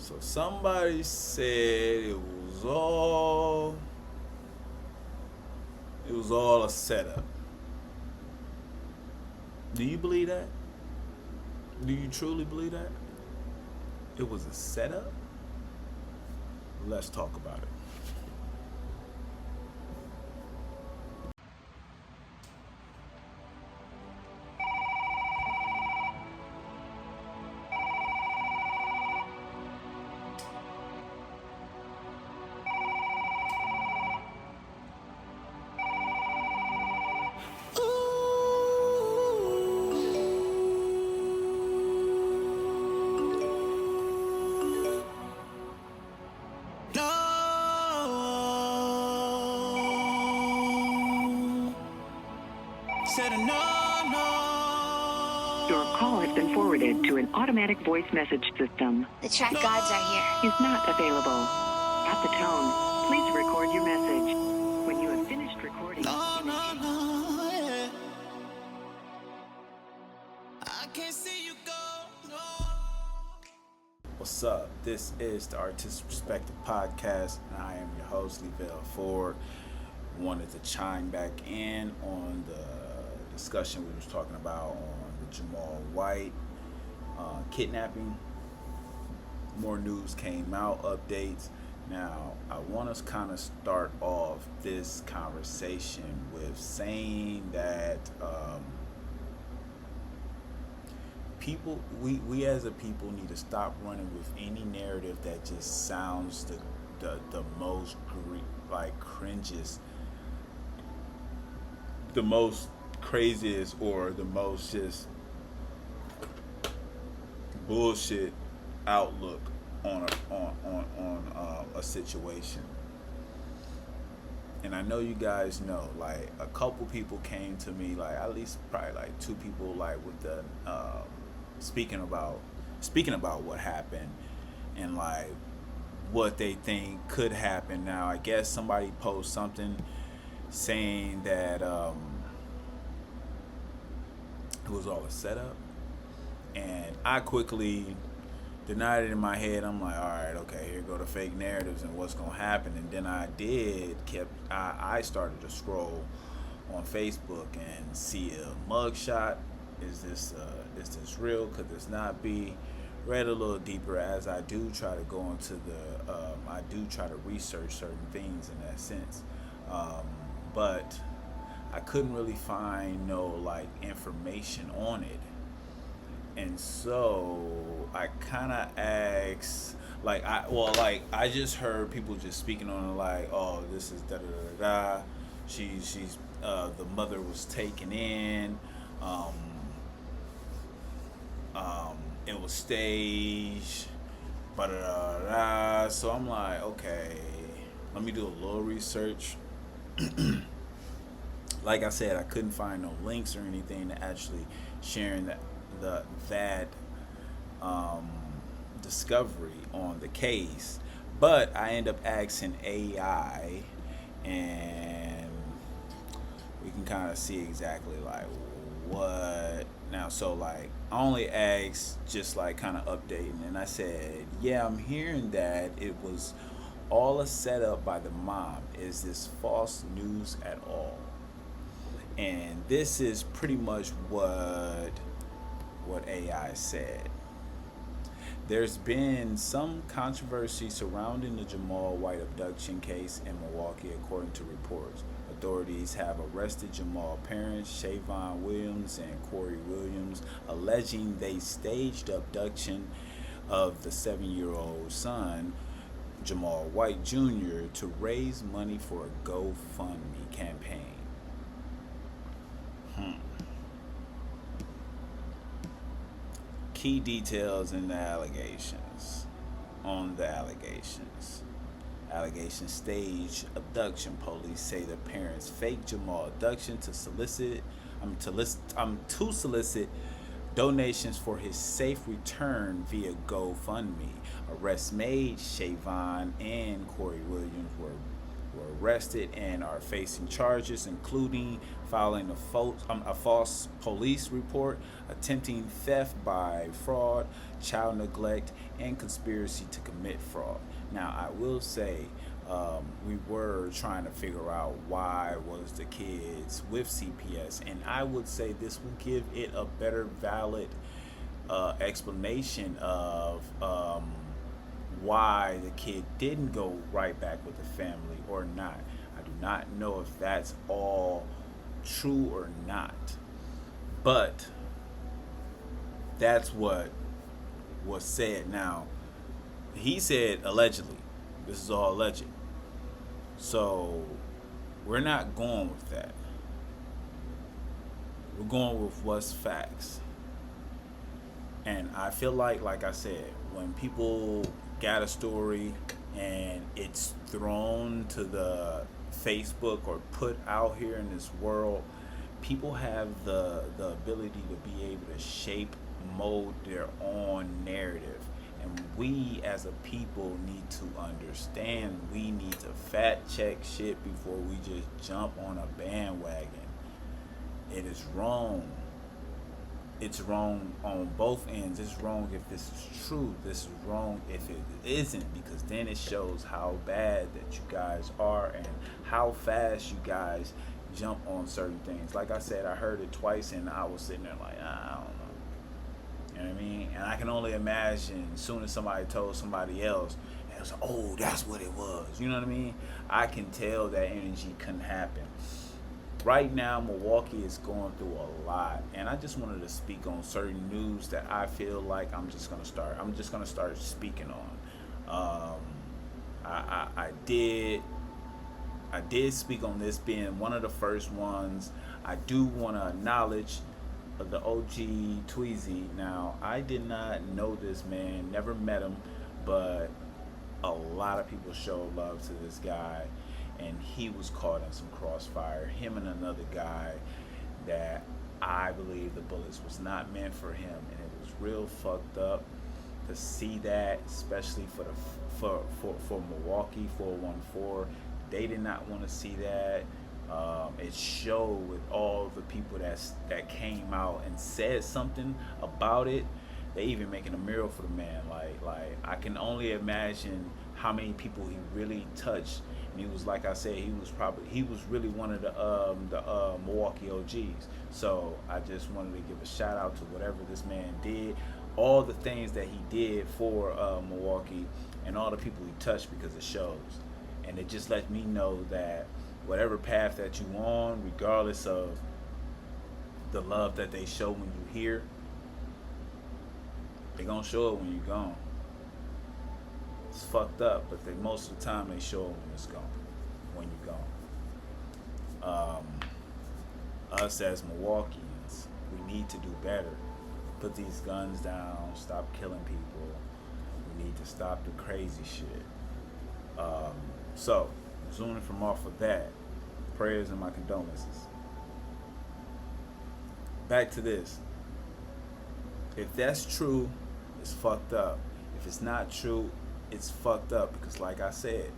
So somebody said it was all a setup. Do you believe that? Do you truly believe that? It was a setup? Let's talk about it. No. Said no, no. Your call has been forwarded to an automatic voice message system. The track gods are here. Is not available. At the tone, please record your message. When you have finished recording, No, you may no, no, yeah. I can't see you go, no. What's up? This is the Artistic Perspective Podcast, and I am your host, Levelle Ford. Wanted to chime back in on the discussion we was talking about on the Jamal White kidnapping. More news came out, updates. Now, I want to kind of start off this conversation with saying that we as a people need to stop running with any narrative that just sounds the most cringes, the most craziest, or the most just bullshit outlook on a situation. And I know you guys know, like, a couple people came to me, like at least probably like two people, like with the speaking about what happened and like what they think could happen. Now, I guess somebody posted something saying that it was all a setup, and I quickly denied it in my head. I'm like, all right, okay, here go the fake narratives and what's gonna happen. And then I started to scroll on Facebook and see a mugshot. Is this real? Could this not be? Read a little deeper as I do try to go into I do try to research certain things in that sense, but I couldn't really find no like information on it. And so I kind of asked, I just heard people just speaking on it, like, oh, this is da da da da. She's the mother was taken in. Um, it was staged. Da da da. So I'm like, okay, let me do a little research. Like I said, I couldn't find no links or anything to actually sharing that discovery on the case, but I end up asking AI, and we can kind of see exactly like what now. So like I only asked just like kind of updating, and I said, yeah, I'm hearing that it was all a setup by the mom. Is this false news at all? And this is pretty much what AI said. There's been some controversy surrounding the Jamal White abduction case in Milwaukee, according to reports. Authorities have arrested Jamal's parents, Shavon Williams and Corey Williams, alleging they staged abduction of the 7-year-old son, Jamal White Jr., to raise money for a GoFundMe campaign. Key details in the allegations. On the allegations. Allegations stage abduction. Police say the parents faked Jamal abduction to solicit donations for his safe return via GoFundMe. Arrests made. Shavon and Corey Williams were were arrested and are facing charges, including filing a false police report, attempting theft by fraud, child neglect, and conspiracy to commit fraud. Now, I will say, we were trying to figure out why was the kids with CPS, and I would say this will give it a better, valid explanation of why the kid didn't go right back with the family or not. I do not know if that's all true or not, but that's what was said. Now, he said allegedly. This is all alleged. So, we're not going with that. We're going with what's facts. And I feel like I said, when people got a story and it's thrown to the Facebook or put out here in this world, people have the ability to be able to shape, mold their own narrative. And we as a people need to understand, we need to fact check shit before we just jump on a bandwagon. It is wrong. It's wrong on both ends. It's wrong if this is true. This is wrong if it isn't, because then it shows how bad that you guys are and how fast you guys jump on certain things. Like I said, I heard it twice and I was sitting there like, I don't know. You know what I mean? And I can only imagine as soon as somebody told somebody else, and it was like, oh, that's what it was. You know what I mean? I can tell that energy couldn't happen. Right now, Milwaukee is going through a lot, and I just wanted to speak on certain news that I feel like I'm just gonna start speaking on. I did speak on this being one of the first ones. I do want to acknowledge the OG Tweezy. Now, I did not know this man, never met him, but a lot of people show love to this guy, and he was caught in some crossfire. Him and another guy that I believe the bullets was not meant for him, and it was real fucked up to see that, especially for Milwaukee 414. They did not want to see that. It showed with all the people that came out and said something about it. They even making a mural for the man. Like I can only imagine how many people he really touched. And he was, like I said, he was really one of the Milwaukee OGs. So I just wanted to give a shout out to whatever this man did, all the things that he did for Milwaukee, and all the people he touched, because it shows. And it just lets me know that whatever path that you on, regardless of the love that they show when you here, they gonna show it when you gone. It's fucked up, but most of the time they show it when it's gone, when you gone. Us as Milwaukeeans, we need to do better. Put these guns down, stop killing people. We need to stop the crazy shit. So, zooming from off of that, prayers and my condolences. Back to this. If that's true, it's fucked up. If it's not true, it's fucked up, because like I said,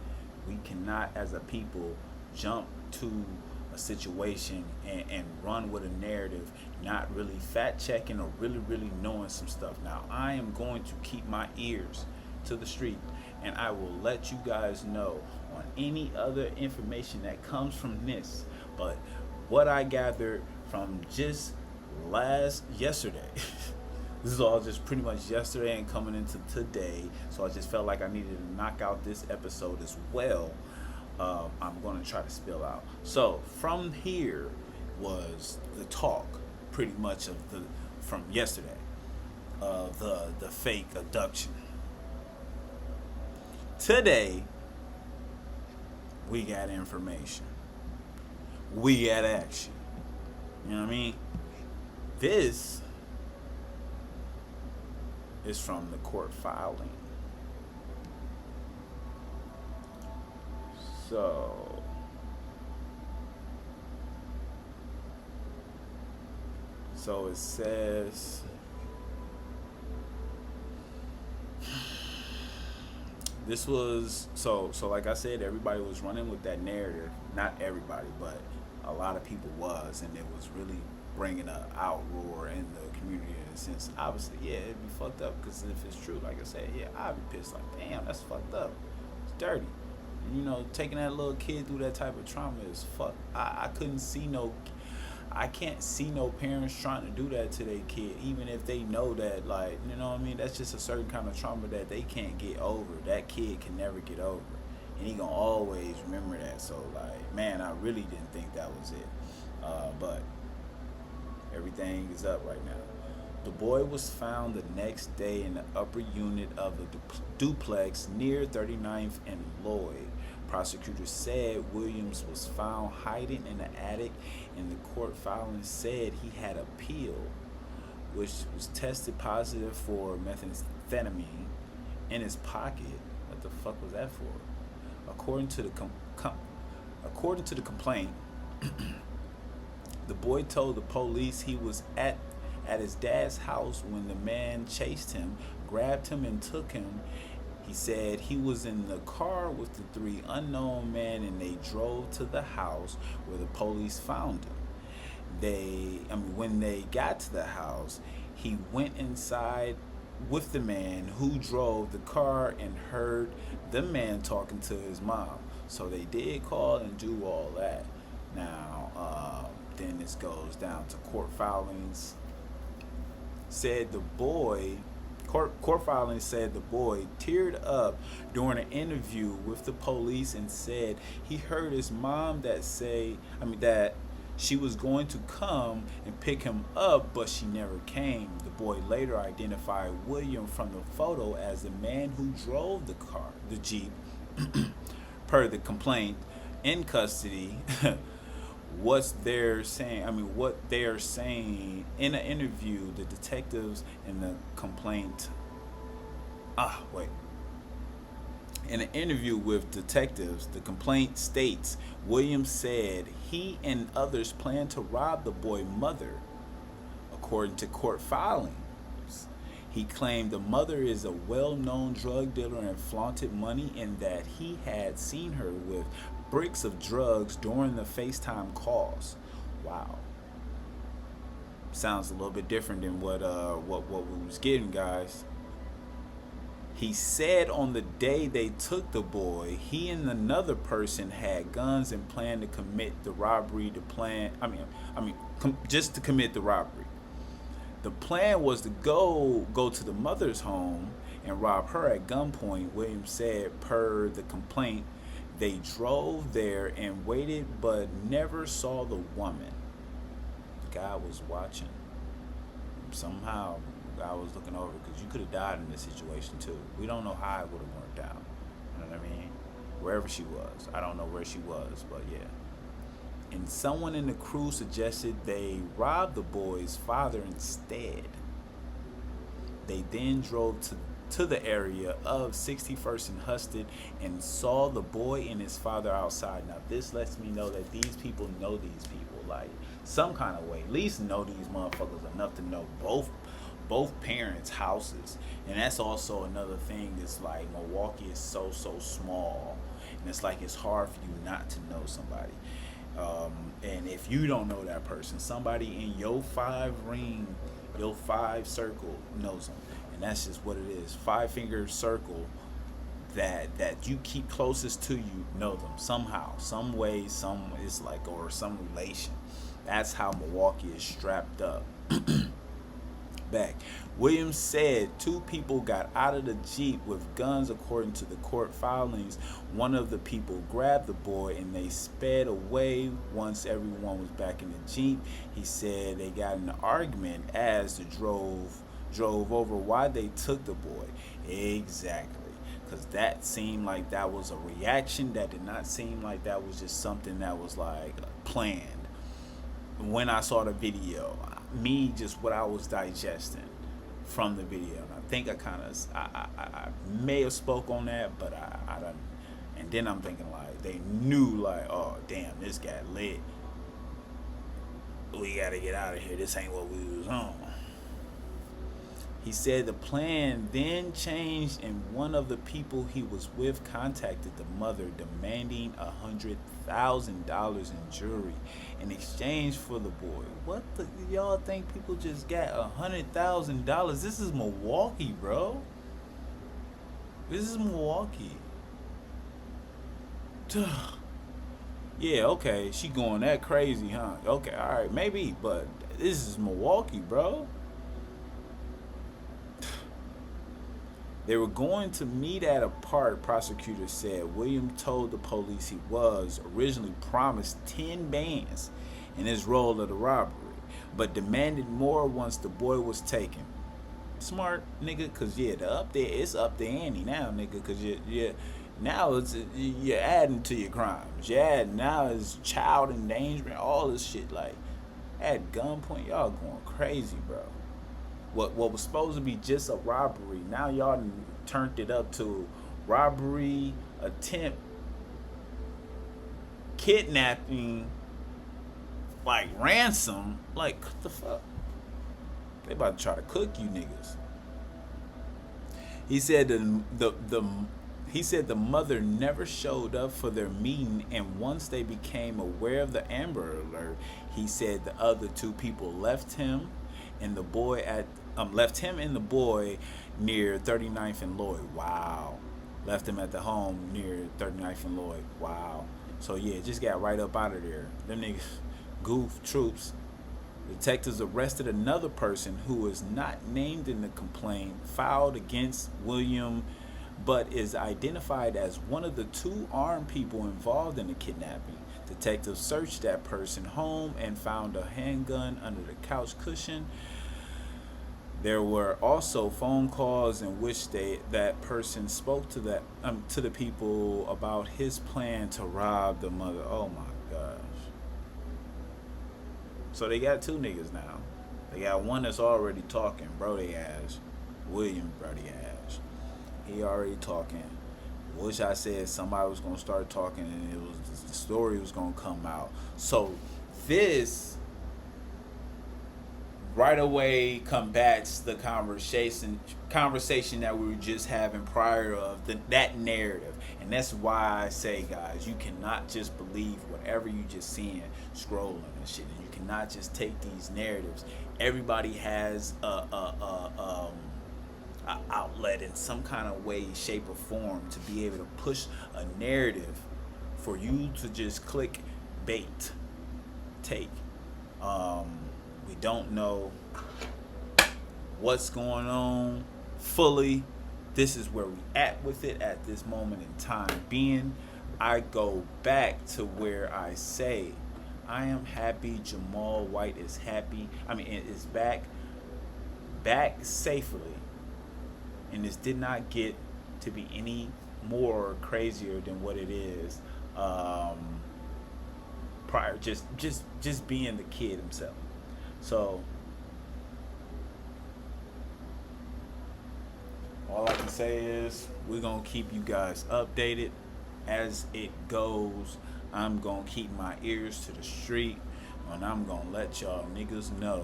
we cannot as a people jump to a situation and run with a narrative, not really fact checking or really knowing some stuff. Now, I am going to keep my ears to the street, and I will let you guys know on any other information that comes from this. But what I gathered from just yesterday this is all just pretty much yesterday and coming into today, so I just felt like I needed to knock out this episode as well. I'm going to try to spill out. So from here was the talk pretty much from yesterday, the fake abduction. Today we got information, we got action. You know what I mean? This is from the court filing. So it says This was so like I said, everybody was running with that narrative. Not everybody, but a lot of people was, and it was really bringing a outroar in the community in a sense. Obviously, yeah, it'd be fucked up because if it's true, like I said, yeah, I'd be pissed. Like, damn, that's fucked up. It's dirty. You know, taking that little kid through that type of trauma is fuck. I couldn't see no. I can't see no parents trying to do that to their kid, even if they know that, like, you know what I mean? That's just a certain kind of trauma that they can't get over. That kid can never get over. And he gonna always remember that. So, like, man, I really didn't think that was it. But everything is up right now. The boy was found the next day in the upper unit of a duplex near 39th and Lloyd. Prosecutors said Williams was found hiding in the attic, and the court filing said he had a pill, which was tested positive for methamphetamine, in his pocket. What the fuck was that for? According to the complaint, the boy told the police he was at his dad's house when the man chased him, grabbed him, and took him. He said he was in the car with the three unknown men, and they drove to the house where the police found him. When they got to the house, he went inside with the man who drove the car and heard the man talking to his mom. So they did call and do all that. Now, then this goes down to court filings. Court filings said the boy teared up during an interview with the police and said he heard his mom that she was going to come and pick him up, but she never came. The boy later identified William from the photo as the man who drove the Jeep, per the complaint. In custody. What they're saying in an interview, the detectives in the complaint. In an interview with detectives, the complaint states Williams said he and others planned to rob the boy's mother. According to court filings, he claimed the mother is a well-known drug dealer and flaunted money, and that he had seen her with bricks of drugs during the FaceTime calls. Wow. Sounds a little bit different than what we was getting, guys. He said on the day they took the boy, he and another person had guns and planned to commit the robbery. Just to commit the robbery. The plan was to go to the mother's home and rob her at gunpoint. Williams said, per the complaint, they drove there and waited but never saw the woman. God was watching. Somehow, God was looking over, because you could have died in this situation too. We don't know how it would have worked out. You know what I mean? Wherever she was. I don't know where she was, but yeah. And someone in the crew suggested they rob the boy's father instead. They then drove to the area of 61st and Husted and saw the boy and his father outside. Now this lets me know that these people know these people, like, some kind of way. At least know these motherfuckers enough to know both parents' houses. And that's also another thing. It's like Milwaukee is so small, and it's like it's hard for you not to know somebody. And if you don't know that person, somebody in your 5 circle knows them. And that's just what it is. 5-finger circle that you keep closest to you know them somehow, some way, it's like, or some relation. That's how Milwaukee is strapped up. Back. Williams said 2 people got out of the Jeep with guns. According to the court filings, one of the people grabbed the boy and they sped away. Once everyone was back in the Jeep, he said they got in an argument as the drove over why they took the boy. Exactly. Because that seemed like that was a reaction. That did not seem like that was just something that was like planned. When I saw the video, just what I was digesting from the video, and I think I may have spoke on that, but I don't. And then I'm thinking, like, they knew, like, oh damn, this got lit. We gotta get out of here. This ain't what we was on. He said the plan then changed, and one of the people he was with contacted the mother, demanding $100,000 in jewelry in exchange for the boy. What the y'all think people just got $100,000? This is Milwaukee, bro. This is Milwaukee. Yeah, okay, she going that crazy, huh? Okay, all right, maybe, but this is Milwaukee, bro. They were going to meet at a park, prosecutors said. William told the police he was originally promised 10 bands in his role of the robbery, but demanded more once the boy was taken. Smart, nigga, cause yeah, it's up the ante now, nigga, cause now you're adding to your crimes. Now it's child endangerment, all this shit. Like, at gunpoint, y'all going crazy, bro. What was supposed to be just a robbery, now y'all turned it up to robbery, attempt, kidnapping, like ransom. Like, what the fuck? They about to try to cook you niggas. He said he said the mother never showed up for their meeting, and once they became aware of the Amber Alert, he said the other two people left him and the boy near 39th and Lloyd. Wow. Left him at the home near 39th and Lloyd. Wow. So yeah, just got right up out of there. Them niggas goof troops. Detectives arrested another person who was not named in the complaint filed against William, but is identified as one of the two armed people involved in the kidnapping. Detectives searched that person's home and found a handgun under the couch cushion. There were also phone calls in which that person spoke to the people about his plan to rob the mother. Oh my gosh. So they got two niggas now. They got one that's already talking, Brody ass. William Brody ass. He already talking. Wish I said somebody was gonna start talking and the story was gonna come out. So this right away combats the conversation that we were just having prior of that narrative. And that's why I say, guys, you cannot just believe whatever you just seeing scrolling and shit. And you cannot just take these narratives. Everybody has a outlet in some kind of way, shape, or form to be able to push a narrative for you to just click bait, take. We don't know what's going on fully. This is where we at with it at this moment in time being. I go back to where I say I am happy Jamal White is happy. It is back safely. And this did not get to be any more crazier than what it is prior, just being the kid himself. So all I can say is we're gonna keep you guys updated as it goes. I'm gonna keep my ears to the street, and I'm gonna let y'all niggas know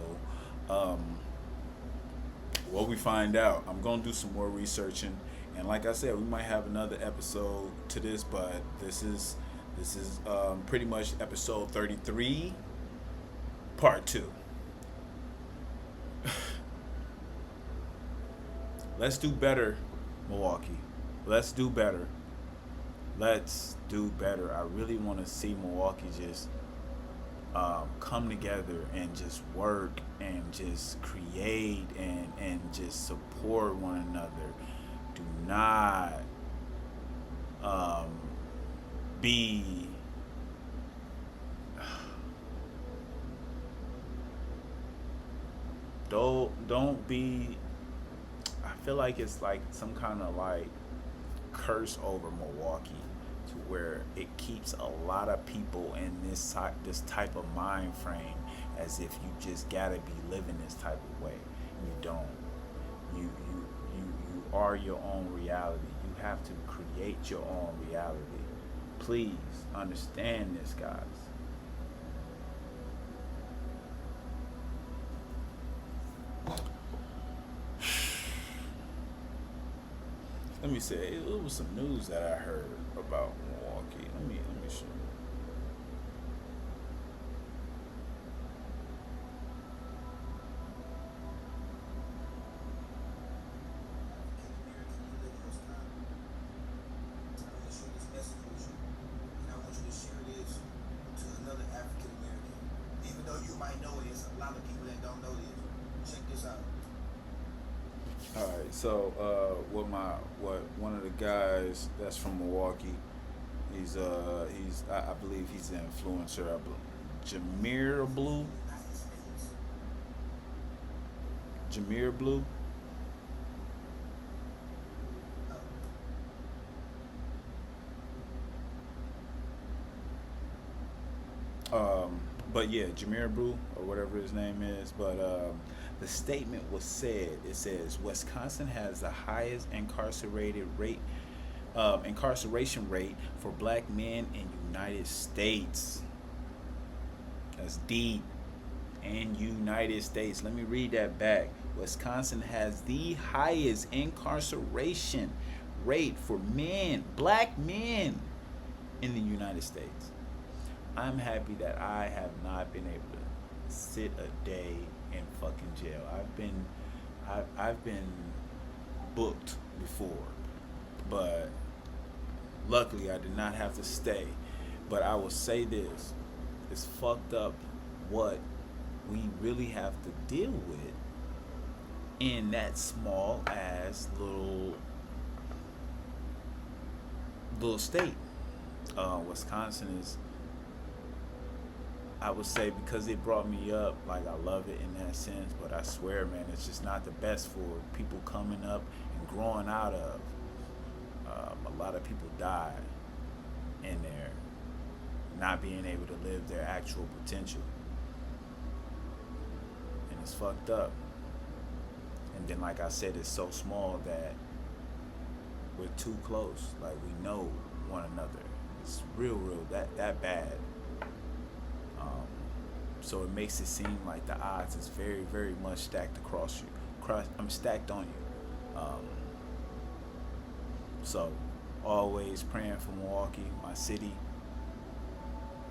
what we find out. I'm gonna do some more researching, and like I said, we might have another episode to this, but this is pretty much episode 33, part 2. Let's do better, Milwaukee. Let's do better. I really want to see Milwaukee just come together and just work and just create and just support one another. Do not be don't be. I feel like it's like some kind of like curse over Milwaukee, to where it keeps a lot of people in this type of mind frame, as if you just gotta be living this type of way. You don't. You are your own reality. You have to create your own reality. Please understand this, guys. let me say it was some news that I heard about Milwaukee. Let me show you. All right, so what one of the guys that's from Milwaukee, I believe he's an influencer. Jameer Blue. But yeah, Jameer Blue or whatever his name is. But the statement was said. It says Wisconsin has the highest incarceration rate for black men in United States. That's deep. And United States. Let me read that back. Wisconsin has the highest incarceration rate for men, black men, in the United States. I'm happy that I have not been able to sit a day in fucking jail. I've been booked before, but luckily I did not have to stay. But I will say this: it's fucked up what we really have to deal with in that small ass little state. Wisconsin is, I would say, because it brought me up, like I love it in that sense, but I swear, man, it's just not the best for people coming up and growing out of. A lot of people die in there, not being able to live their actual potential. And it's fucked up. And then, like I said, it's so small that we're too close. Like, we know one another. It's real, that bad. So it makes it seem like the odds is very, very much stacked across you. I'm stacked on you. So always praying for Milwaukee, my city.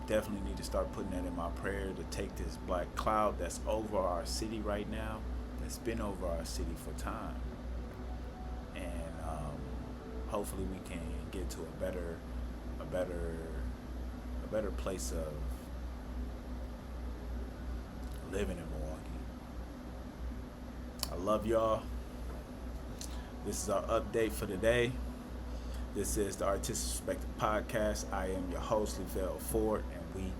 Definitely need to start putting that in my prayer to take this black cloud that's over our city right now, that's been over our city for time, and hopefully we can get to a better place of living in Milwaukee. I love y'all. This is our update for today. This is the Artistic Perspective Podcast. I am your host, Lavelle Ford, and we